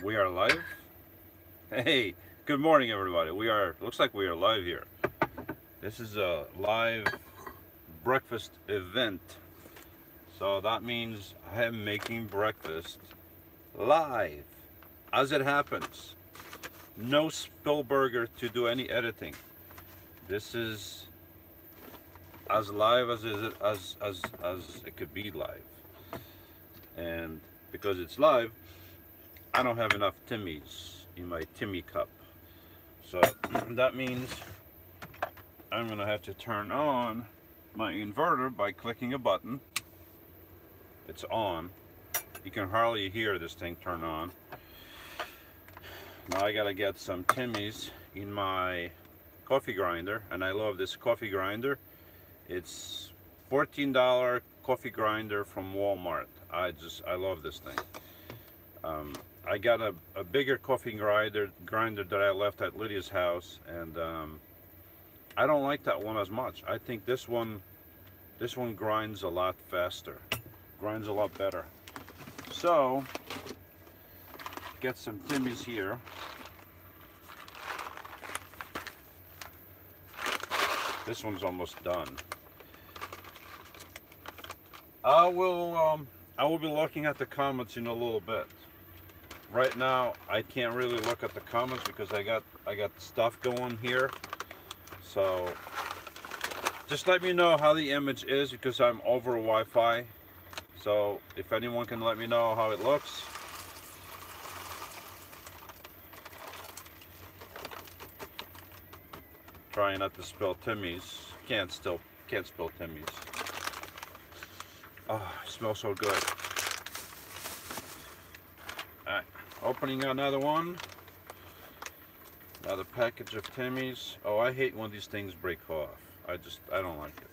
We are live. Hey, good morning, everybody. Looks like we are live here. This is a live breakfast event. So that means I am making breakfast live as it happens. No Spielberger to do any editing. This is as live as it could be live. And because it's live, I don't have enough Timmy's in my Timmy cup. So that means I'm gonna have to turn on my inverter by clicking a button. It's on. You can hardly hear this thing turn on. Now I gotta get some Timmy's in my coffee grinder, and I love this coffee grinder. It's $14 coffee grinder from Walmart. I love this thing. I got a bigger coffee grinder that I left at Lydia's house, and I don't like that one as much. I think this one grinds a lot faster, grinds a lot better. So get some Timmy's here. This one's almost done. I will be looking at the comments in a little bit. Right now I can't really look at the comments because I got stuff going here. So just let me know how the image is because I'm over Wi-Fi. So if anyone can let me know how it looks. Trying not to spill Timmy's. Can't spill Timmy's. Oh, it smells so good. Alright, opening another one. Another package of Timmy's. Oh, I hate when these things break off. I don't like it.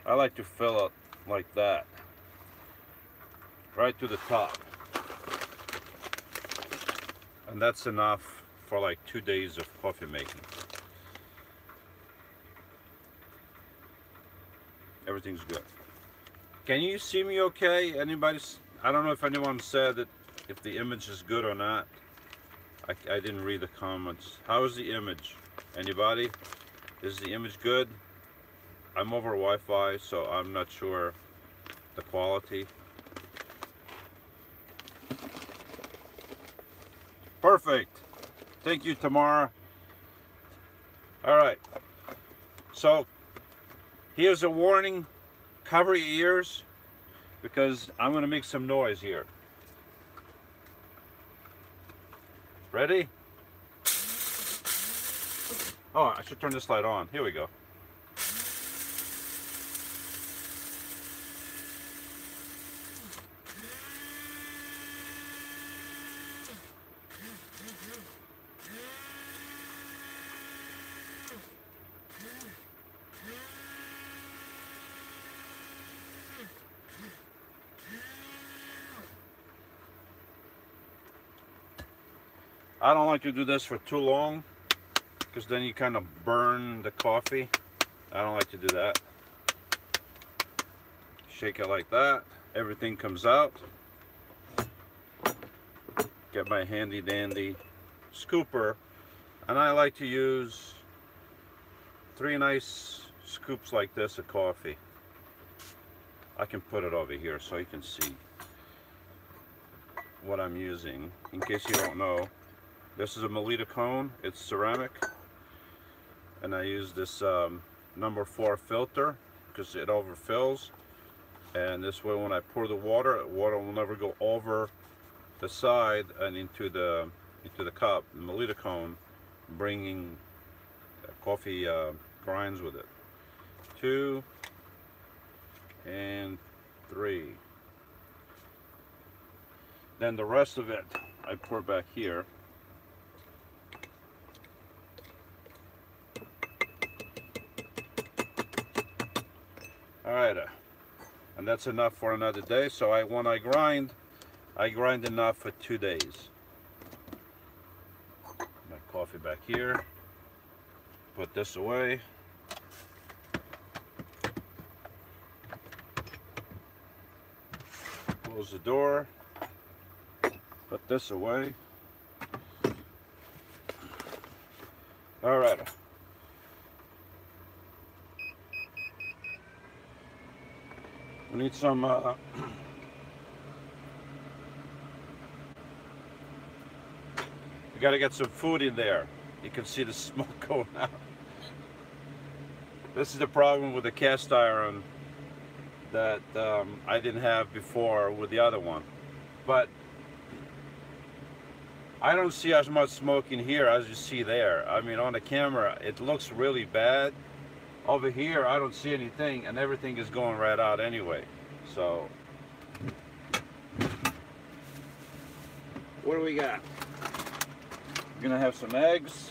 I like to fill it like that. Right to the top. And that's enough for like 2 days of coffee making. Everything's good. Can you see me okay? I don't know if anyone said that if the image is good or not. I didn't read the comments. How is the image? Anybody? Is the image good? I'm over Wi-Fi, so I'm not sure the quality. Perfect. Thank you, Tamara. All right. So here's a warning. Cover your ears because I'm going to make some noise here. Ready? Oh, I should turn this light on. Here we go. I don't like to do this for too long because then you kind of burn the coffee. I don't like to do that. Shake it like that. Everything comes out. Get my handy dandy scooper, and I like to use 3 nice scoops like this of coffee. I can put it over here so you can see what I'm using in case you don't know. This is a Melita cone. It's ceramic, and I use this number 4 filter because it overfills, and this way when I pour the water will never go over the side and into the cup. The Melita cone bringing coffee grinds with it. 2 and 3. Then the rest of it I pour back here. Alright, and that's enough for another day. So when I grind enough for 2 days. coffee back here. Put this away. Close the door. Put this away. All right. We need some we got to get some food in there. You can see the smoke going out. This is the problem with the cast iron that I didn't have before with the other one. But I don't see as much smoke in here as you see there. I mean, on the camera, it looks really bad. Over here, I don't see anything, and everything is going right out anyway. So, what do we got? We're gonna have some eggs.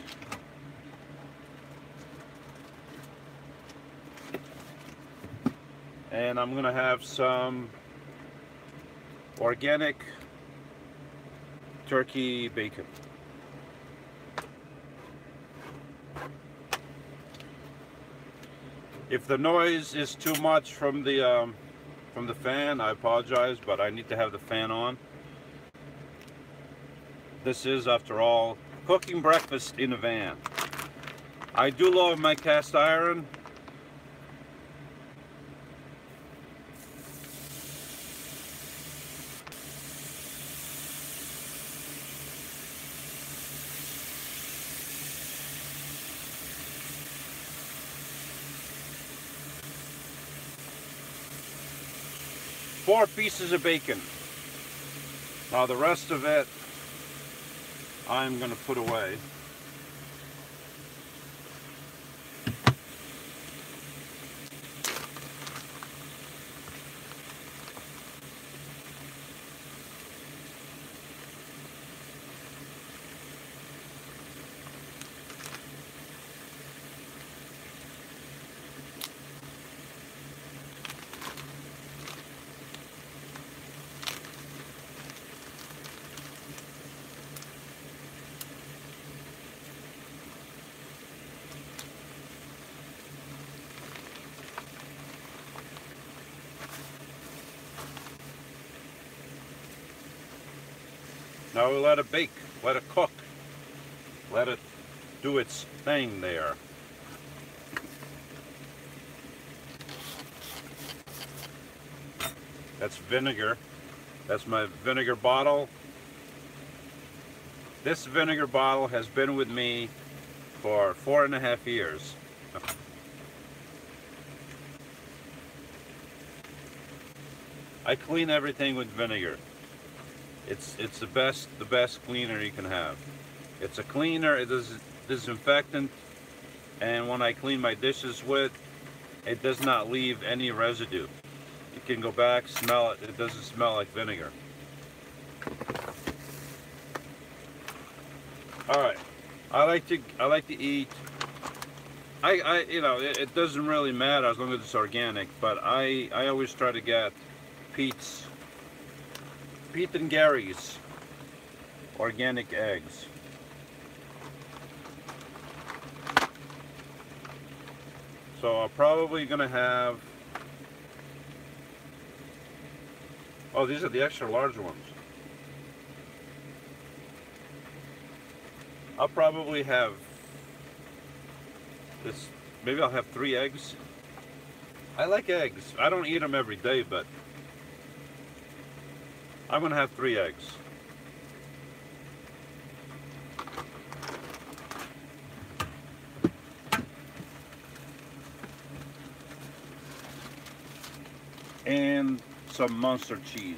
And I'm gonna have some organic turkey bacon. If the noise is too much from the fan, I apologize, but I need to have the fan on. This is, after all, cooking breakfast in a van. I do love my cast iron. Four pieces of bacon. Now the rest of it I'm going to put away. Now we let it bake, let it cook, let it do its thing there. That's vinegar. That's my vinegar bottle. This vinegar bottle has been with me for 4.5 years. I clean everything with vinegar. It's the best cleaner you can have. It's a cleaner, it is disinfectant, and when I clean my dishes with, it does not leave any residue. You can go back, smell it, it doesn't smell like vinegar. Alright, I like to eat, you know, it doesn't really matter as long as it's organic, but I always try to get Pete and Gary's organic eggs. So I'm probably gonna have, oh, these are the extra large ones. I'll probably have this, maybe I'll have 3 eggs. I like eggs. I don't eat them every day, but I'm gonna have 3 eggs. And some Munster cheese.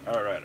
All right.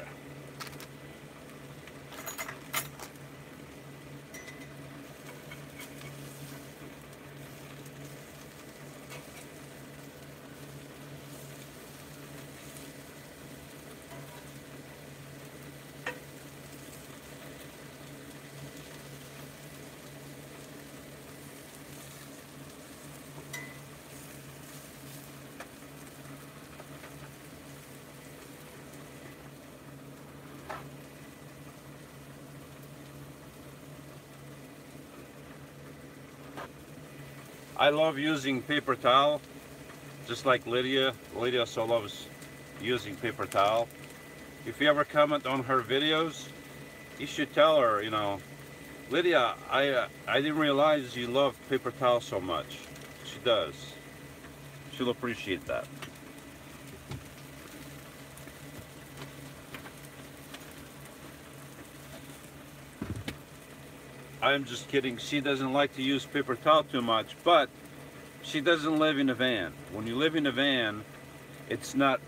I love using paper towel, just like Lydia. Lydia also loves using paper towel. If you ever comment on her videos, you should tell her, you know, Lydia, I didn't realize you love paper towel so much. She does. She'll appreciate that. I'm just kidding. She doesn't like to use paper towel too much, but she doesn't live in a van. When you live in a van, it's not.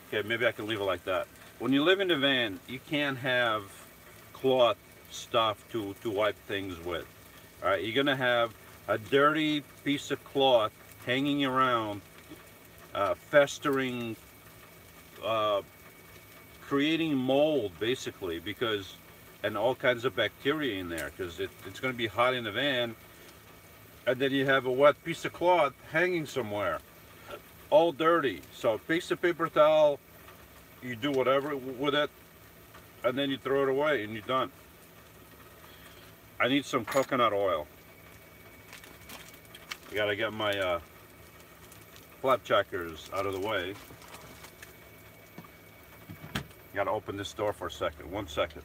Okay, maybe I can leave it like that. When you live in a van, you can't have cloth stuff to wipe things with. All right, you're gonna have a dirty piece of cloth hanging around, festering, uh, creating mold basically, because and all kinds of bacteria in there, because it's going to be hot in the van, and then you have a wet piece of cloth hanging somewhere, all dirty. So a piece of paper towel, you do whatever with it, and then you throw it away and you're done. I need some coconut oil. I gotta get my flap checkers out of the way. Gotta open this door for a second. 1 second.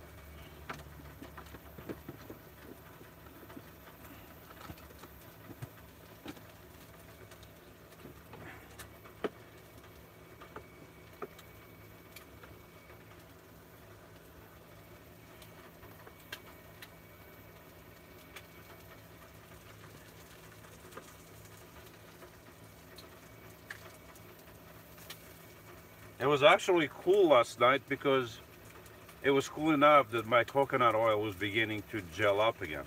It was actually cool last night because it was cool enough that my coconut oil was beginning to gel up again.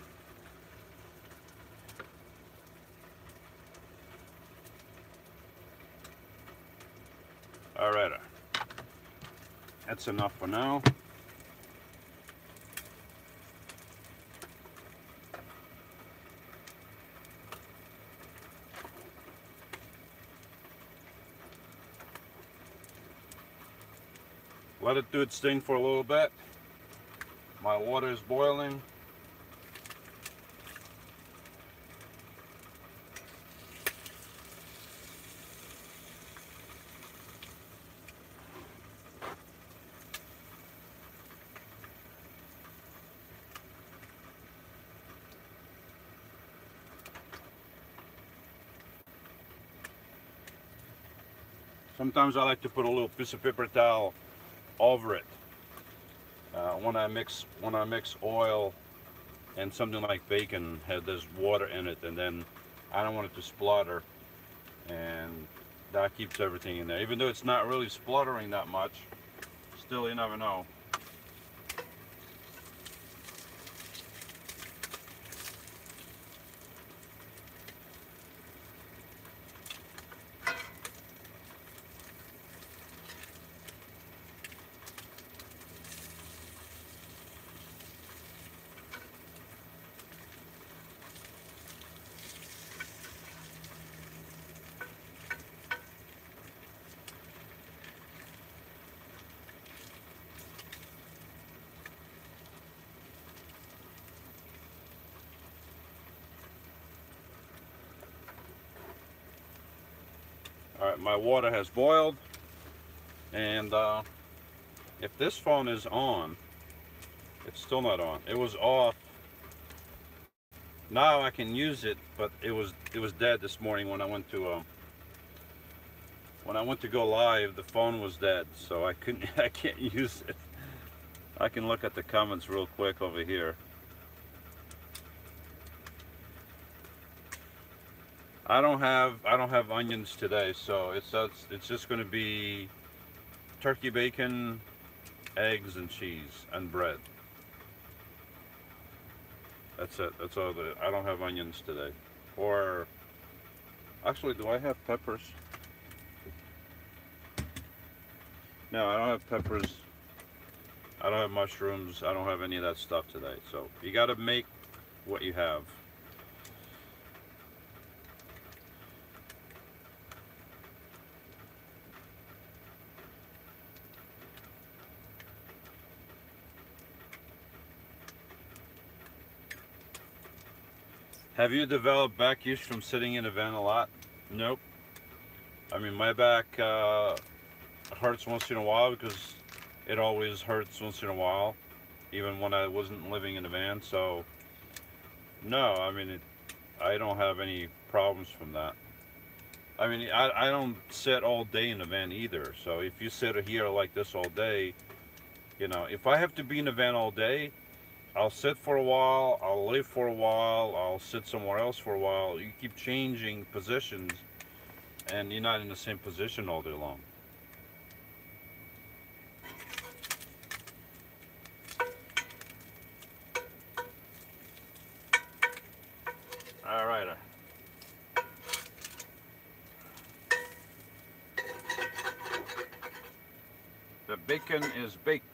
All right, that's enough for now. Let it do its thing for a little bit. My water is boiling. Sometimes I like to put a little piece of paper towel over it when I mix oil and something like bacon. There's water in it, and then I don't want it to splutter, and that keeps everything in there. Even though it's not really spluttering that much, still you never know. Alright, my water has boiled, and if this phone is on, it's still not on. It was off. Now I can use it, but it was dead this morning when I went to go live. The phone was dead, so I can't use it. I can look at the comments real quick over here. I don't have onions today, so it's just going to be turkey bacon, eggs, and cheese and bread. That's it. That's all. I don't have onions today. Or actually, do I have peppers? No, I don't have peppers. I don't have mushrooms. I don't have any of that stuff today. So you got to make what you have. Have you developed back issues from sitting in a van a lot? Nope. I mean, my back hurts once in a while because it always hurts once in a while, even when I wasn't living in a van. So, no, I mean, I don't have any problems from that. I mean, I don't sit all day in a van either. So if you sit here like this all day, you know, if I have to be in a van all day, I'll sit for a while, I'll leave for a while, I'll sit somewhere else for a while. You keep changing positions and you're not in the same position all day long. All right. The bacon is baked.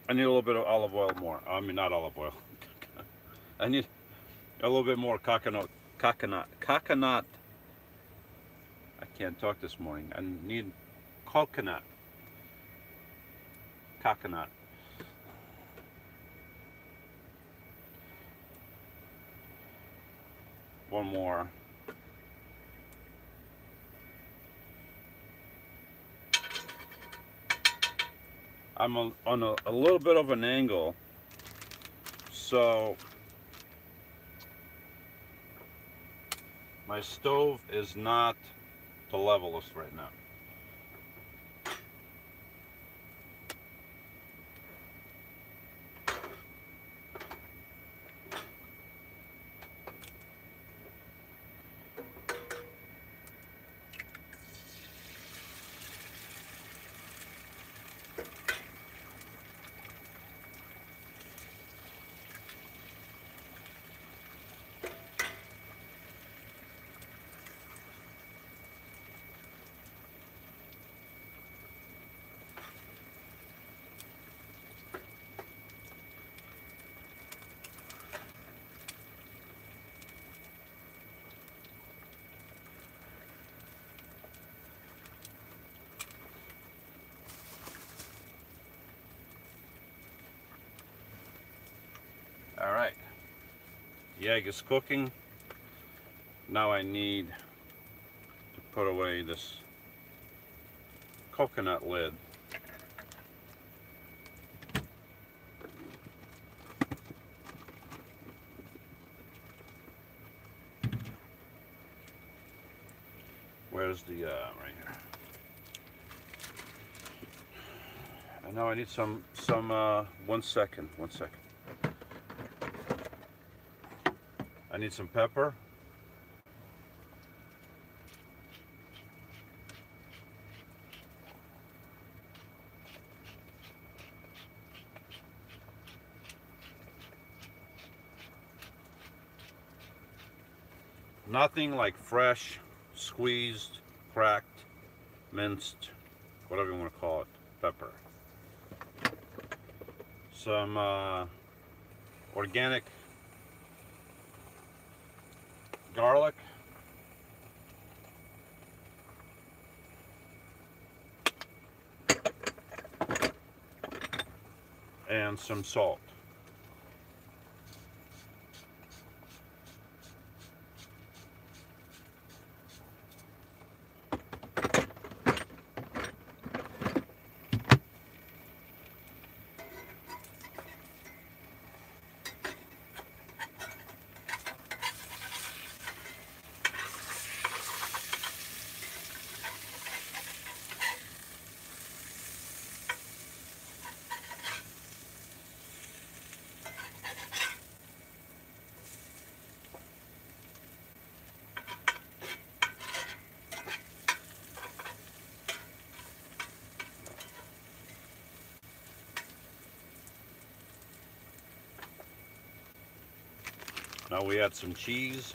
I need a little bit of olive oil more. I mean, not olive oil. I need a little bit more coconut. I can't talk this morning. I need coconut. One more. I'm on a little bit of an angle, so my stove is not the levelest right now. All right, the egg is cooking. Now I need to put away this coconut lid. Where's the, right here. And now I need some 1 second. I need some pepper. Nothing like fresh, squeezed, cracked, minced, whatever you want to call it, pepper. Some organic garlic. And some salt. Now we add some cheese.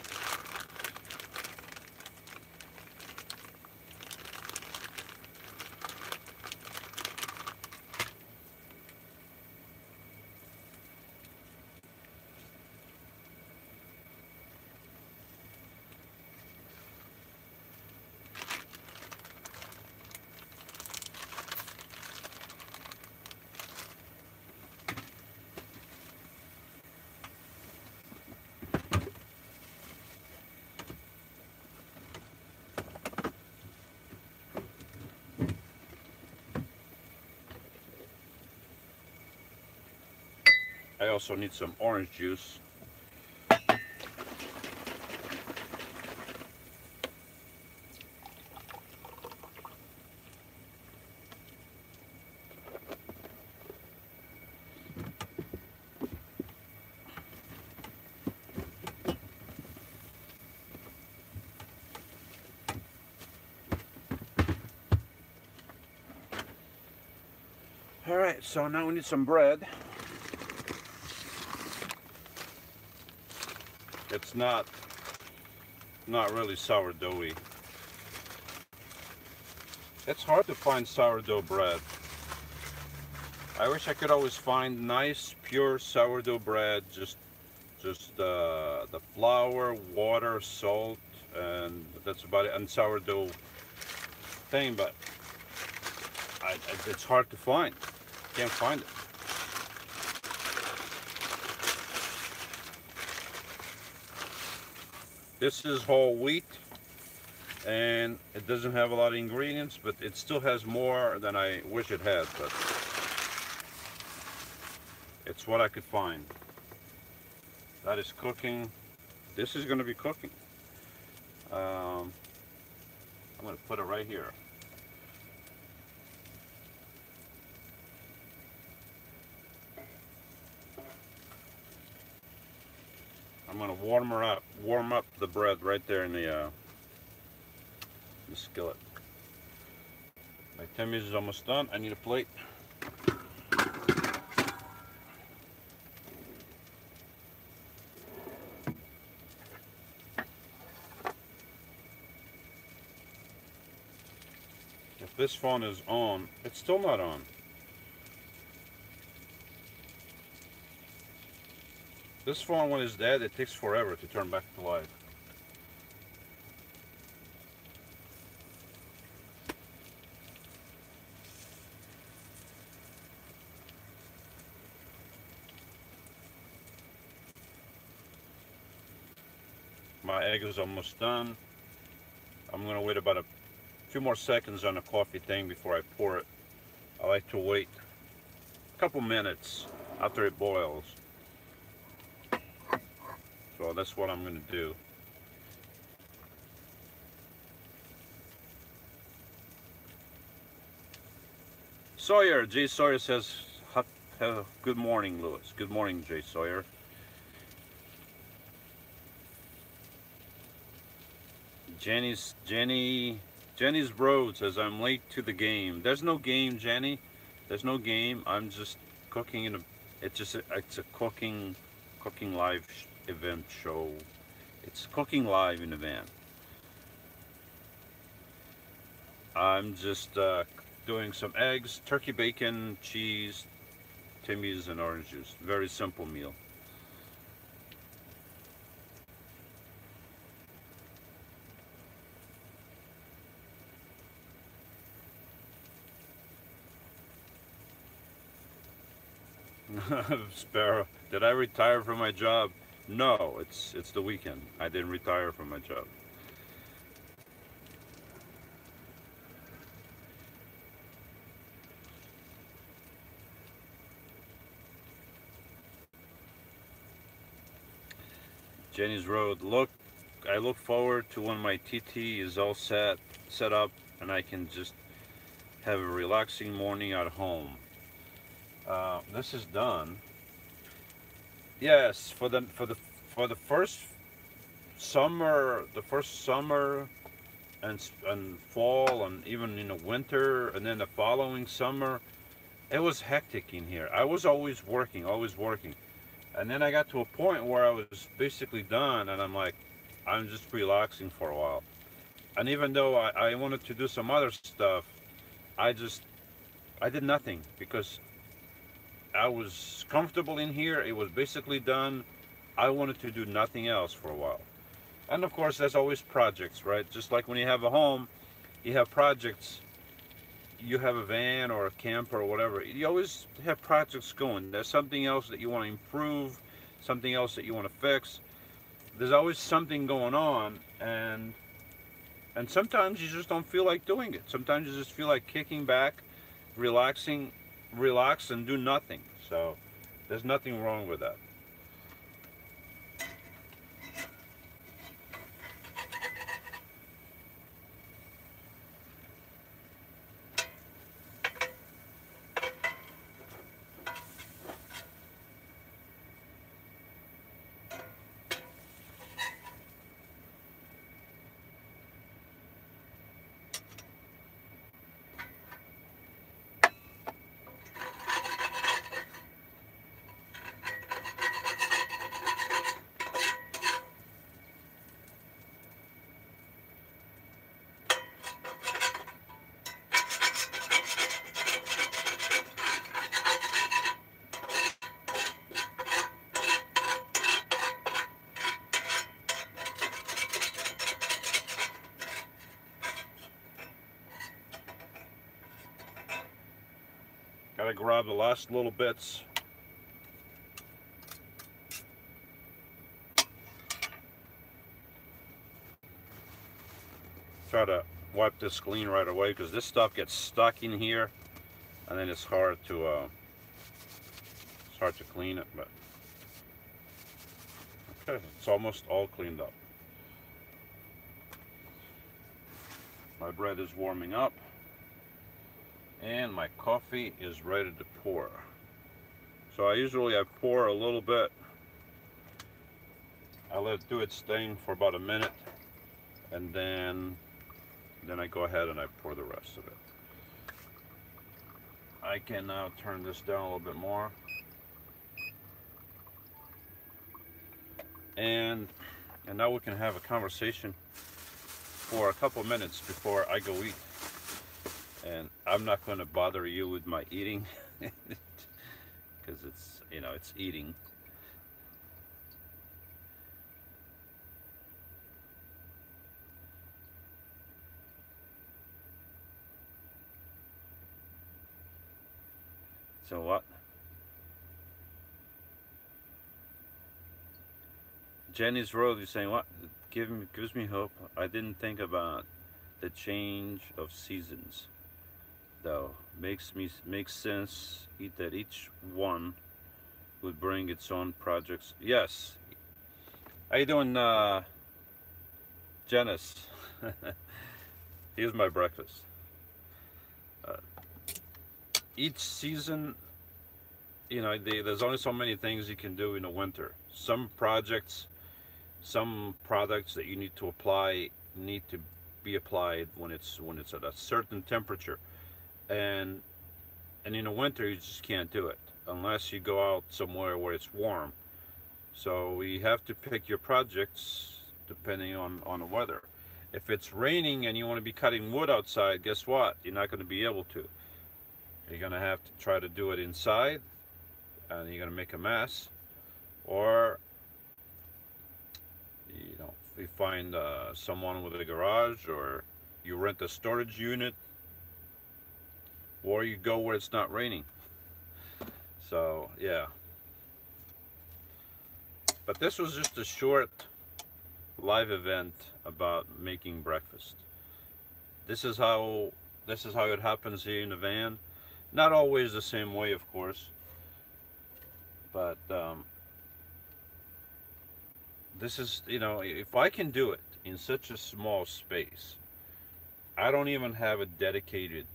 I also need some orange juice. All right, so now we need some bread. It's not really sourdoughy. It's hard to find sourdough bread. I wish I could always find nice, pure sourdough bread. Just the flour, water, salt, and that's about it. And sourdough thing, but it's hard to find. Can't find it. This is whole wheat, and it doesn't have a lot of ingredients, but it still has more than I wish it had, but it's what I could find. That is cooking. This is going to be cooking. I'm going to put it right here. I'm going to warm up the bread right there in the skillet. My Timmy's is almost done. I need a plate. If this phone is on, it's still not on. This phone, when it's dead, it takes forever to turn back to life. My egg is almost done. I'm going to wait about a few more seconds on the coffee thing before I pour it. I like to wait a couple minutes after it boils. So that's what I'm going to do. Sawyer, Jay Sawyer says, good morning, Lewis. Good morning, Jay Sawyer. Jenny's Road says, I'm late to the game. There's no game, Jenny. There's no game. I'm just cooking in a, it's a cooking live event show. It's cooking live in a van. I'm just doing some eggs, turkey bacon, cheese, Timmy's, and orange juice. Very simple meal. Sparrow, did I retire from my job? No, it's the weekend. I didn't retire from my job. Jenny's Road. I look forward to when my TT is all set up and I can just have a relaxing morning at home. This is done. Yes, for the first summer, and fall, and even in the winter, and then the following summer, it was hectic in here. I was always working, and then I got to a point where I was basically done, and I'm like, I'm just relaxing for a while. And even though I wanted to do some other stuff, I did nothing because I was comfortable in here. It was basically done. I wanted to do nothing else for a while. And of course, there's always projects, right? Just like when you have a home, you have projects. You have a van or a camper or whatever. You always have projects going. There's something else that you want to improve, something else that you want to fix. There's always something going on, and sometimes you just don't feel like doing it. Sometimes you just feel like kicking back, relax and do nothing. So There's nothing wrong with that. Gotta grab the last little bits. Try to wipe this clean right away because this stuff gets stuck in here, and then it's hard to clean it. But okay, it's almost all cleaned up. My bread is warming up, and my coffee is ready to pour. So I pour a little bit. I let it do its thing for about a minute, and then I go ahead and I pour the rest of it. I can now turn this down a little bit more. And now we can have a conversation for a couple minutes before I go eat. And I'm not going to bother you with my eating because it's, you know, it's eating. So what? Jenny's Road is saying, what? Gives me hope. I didn't think about the change of seasons, though. Makes sense that each one would bring its own projects. Yes. How you doing, Janice? Here's my breakfast. Each season, you know, there's only so many things you can do in the winter. Some projects, some products that you need to apply need to be applied when it's at a certain temperature, and in the winter you just can't do it unless you go out somewhere where it's warm. So you have to pick your projects depending on the weather. If it's raining and you want to be cutting wood outside, guess what? You're not going to be able to. You're going to have to try to do it inside, and you're going to make a mess. Or, you know, if you find someone with a garage, or you rent a storage unit, or you go where it's not raining. So, yeah. But this was just a short live event about making breakfast. This is how it happens here in the van. Not always the same way, of course, but this is, you know, if I can do it in such a small space. I don't even have a dedicated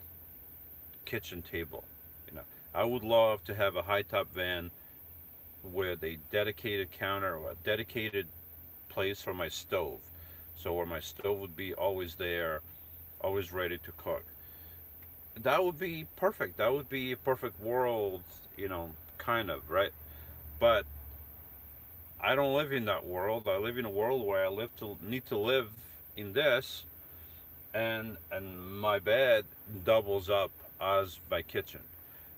kitchen table. You know, I would love to have a high top van with a dedicated counter or a dedicated place for my stove, so where my stove would be always there, always ready to cook. That would be perfect. That would be a perfect world, you know, kind of, right? But I don't live in that world. I live in a world where I need to live in this, and my bed doubles up as my kitchen.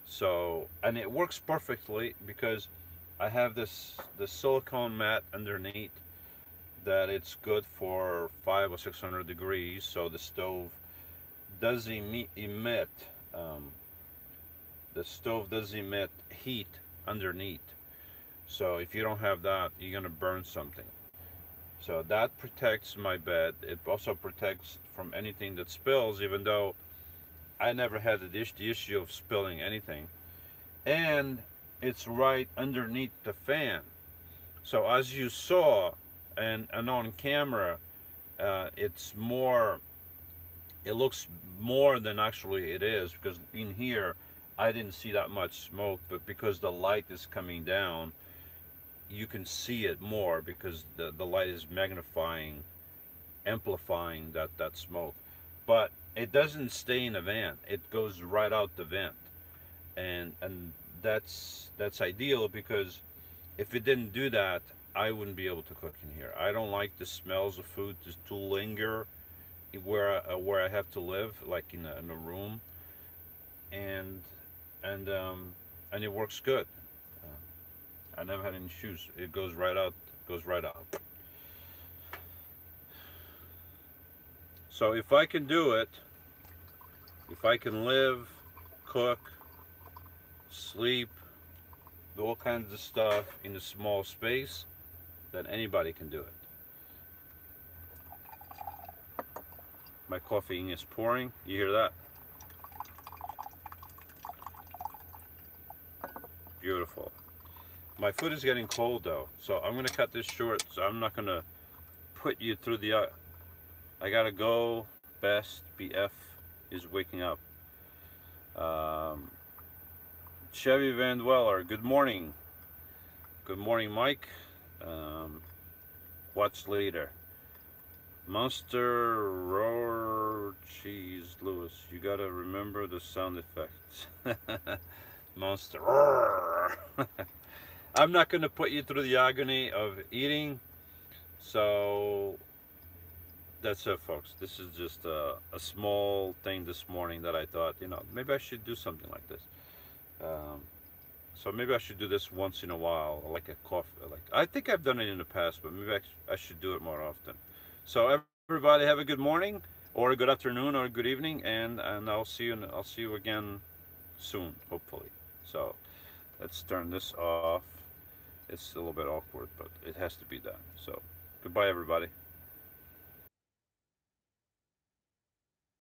So, and it works perfectly because I have this silicone mat underneath that it's good for 500 or 600 degrees, so the stove does emit heat underneath. So if you don't have that, you're gonna burn something. So that protects my bed. It also protects from anything that spills, even though I never had the issue of spilling anything. And it's right underneath the fan. So as you saw, and on camera, it's more, it looks more than actually it is, because in here I didn't see that much smoke, but because the light is coming down, you can see it more because the light is magnifying, amplifying that smoke. But it doesn't stay in the vent, it goes right out the vent. And that's ideal, because if it didn't do that, I wouldn't be able to cook in here. I don't like the smells of food to linger where I have to live, like in a room, and and um, and it works good. I never had any issues. It goes right out. Goes right out. So if I can do it, if I can live, cook, sleep, do all kinds of stuff in a small space, then anybody can do it. My coffee is pouring. You hear that? Beautiful. My food is getting cold though, so I'm gonna cut this short. So I'm not gonna put you through the. I gotta go. Best BF is waking up. Um, Chevy Van Dweller. Good morning. Good morning, Mike. Watch later. Monster Roar Cheese Lewis. You gotta remember the sound effects. Monster Roar. I'm not gonna put you through the agony of eating. So that's it, folks. This is just a small thing this morning that I thought, maybe I should do something like this. Um, so maybe I should do this once in a while, like a coffee. Like, I think I've done it in the past, but maybe I should do it more often. So everybody have a good morning, or a good afternoon, or a good evening, and I'll see you again soon, hopefully. So let's turn this off. It's a little bit awkward, but it has to be done. So goodbye, everybody.